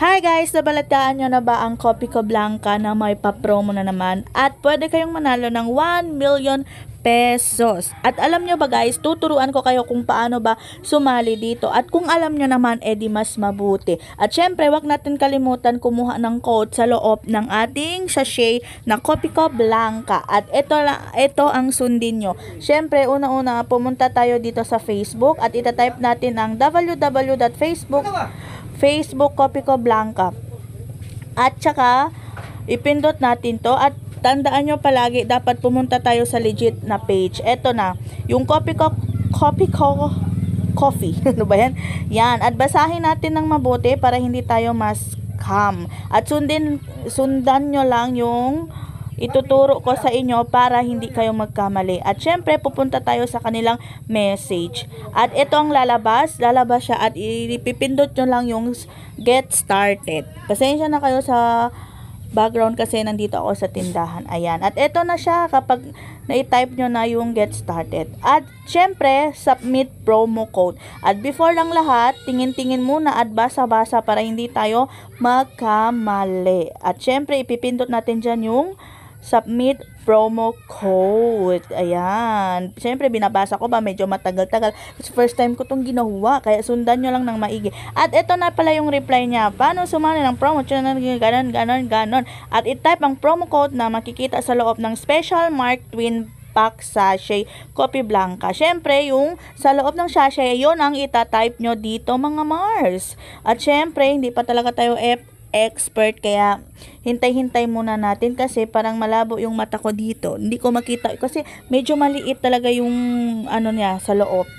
Hi guys! Nabalataan nyo na ba ang Copico Blanca na may pa-promo na naman? At pwede kayong manalo ng 1 million pesos. At alam nyo ba guys, tuturuan ko kayo kung paano ba sumali dito. At kung alam nyo naman, edi mas mabuti. At syempre, wag natin kalimutan kumuha ng code sa loob ng ating sachet na Copico Blanca. At ito ang sundin nyo. Syempre, una-una, pumunta tayo dito sa Facebook at itatype natin ang Facebook Copico Blanca. At saka, ipindot natin to at tandaan nyo palagi, dapat pumunta tayo sa legit na page. Eto na, yung Copico Coffee. Ano ba yan? Yan. At basahin natin ng mabuti para hindi tayo ma-scam. At sundan nyo lang yung ituturo ko sa inyo para hindi kayo magkamali. At syempre, pupunta tayo sa kanilang message. At ito ang lalabas siya at ipipindot nyo lang yung get started. Pasensya na kayo sa background kasi nandito ako sa tindahan. Ayan. At ito na siya kapag na-type nyo na yung get started. At syempre, submit promo code. At before lang lahat, tingin-tingin muna at basa-basa para hindi tayo magkamali. At syempre, ipipindot natin dyan yung submit promo code. Ayan. Siyempre, binabasa ko ba, medyo matagal-tagal. Kasi first time ko itong ginawa. Kaya sundan nyo lang ng maigi. At ito na pala yung reply niya. Paano sumali ng promo? Ganon. At i-type ang promo code na makikita sa loob ng Special Mark Twin Pack Sachet Coffee Blanca. Siyempre, yung sa loob ng sachet, yun ang itatype nyo dito mga Mars. At siyempre, hindi pa talaga tayo expert, kaya hintay-hintay muna natin kasi parang malabo yung mata ko dito. Hindi ko makita kasi medyo maliit talaga yung ano niya sa loob.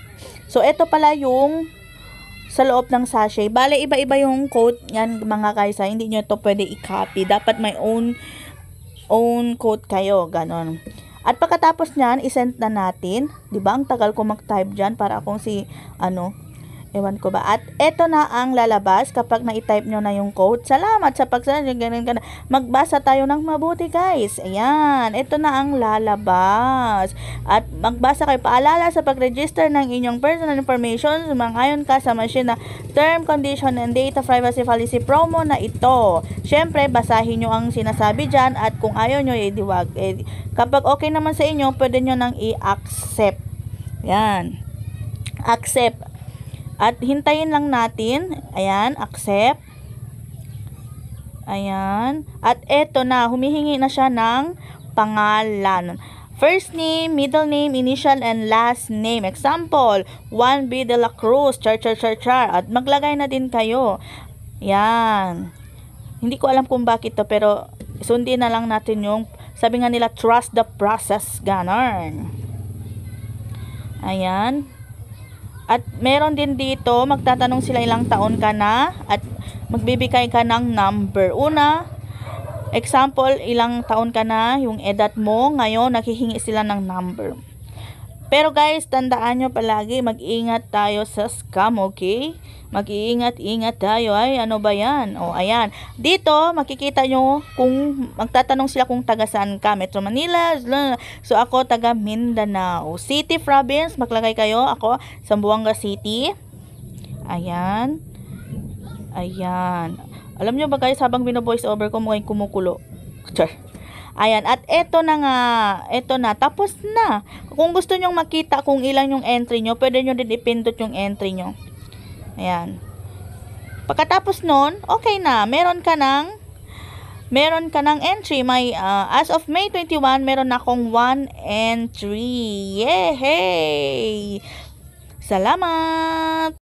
So ito pala yung sa loob ng sachet. Bale, iba-iba yung code yan mga guys. Hindi nyo to pwede i-copy. Dapat may own code kayo. Ganon. At pagkatapos nyan, isend na natin. Diba? Ang tagal ko mag-type dyan para akong si ewan ko ba. At eto na ang lalabas kapag na-type nyo na yung code. Salamat sa pagsasabi. Ganun. Magbasa tayo ng mabuti guys. Ayan. Ito na ang lalabas. At magbasa kayo. Paalala sa pag-register ng inyong personal information. Sumangayon ka sa machine na term, condition, and data privacy policy promo na ito. Syempre, basahin nyo ang sinasabi dyan. At kung ayaw nyo, wag. Kapag okay naman sa inyo, pwede nyo nang i-accept. Yan. Accept. At hintayin lang natin. Ayan, accept. Ayan. At eto na, humihingi na siya ng pangalan. First name, middle name, initial, and last name. Example, Juan B. de la Cruz, char. At maglagay na din kayo. Ayan. Hindi ko alam kung bakit to, pero sundin na lang natin yung, sabi nga nila, trust the process. Ganon. Ayan. At meron din dito, magtatanong sila ilang taon ka na at magbibigay ka ng number. Una, example, ilang taon ka na, yung edad mo, ngayon nakhihingi sila ng number. Pero guys, tandaan nyo palagi, mag-ingat tayo sa scam, okay? Mag-iingat-ingat tayo. Ay, ano ba yan? O, ayan. Dito, makikita nyo kung magtatanong sila kung taga saan ka. Metro Manila. So, ako taga Mindanao. City, province, maglagay kayo. Ako, Zamboanga City. Ayan. Ayan. Alam nyo ba guys, habang bino-voice over ko, mukhang kumukulo. Char. Ayan, at eto na nga, eto na, tapos na. Kung gusto nyong makita kung ilan yung entry nyo, pwede nyo din ipindot yung entry nyo. Ayan. Pagkatapos nun, okay na, meron ka ng entry. May, as of May 21, meron akong 1 entry. Yay! Salamat!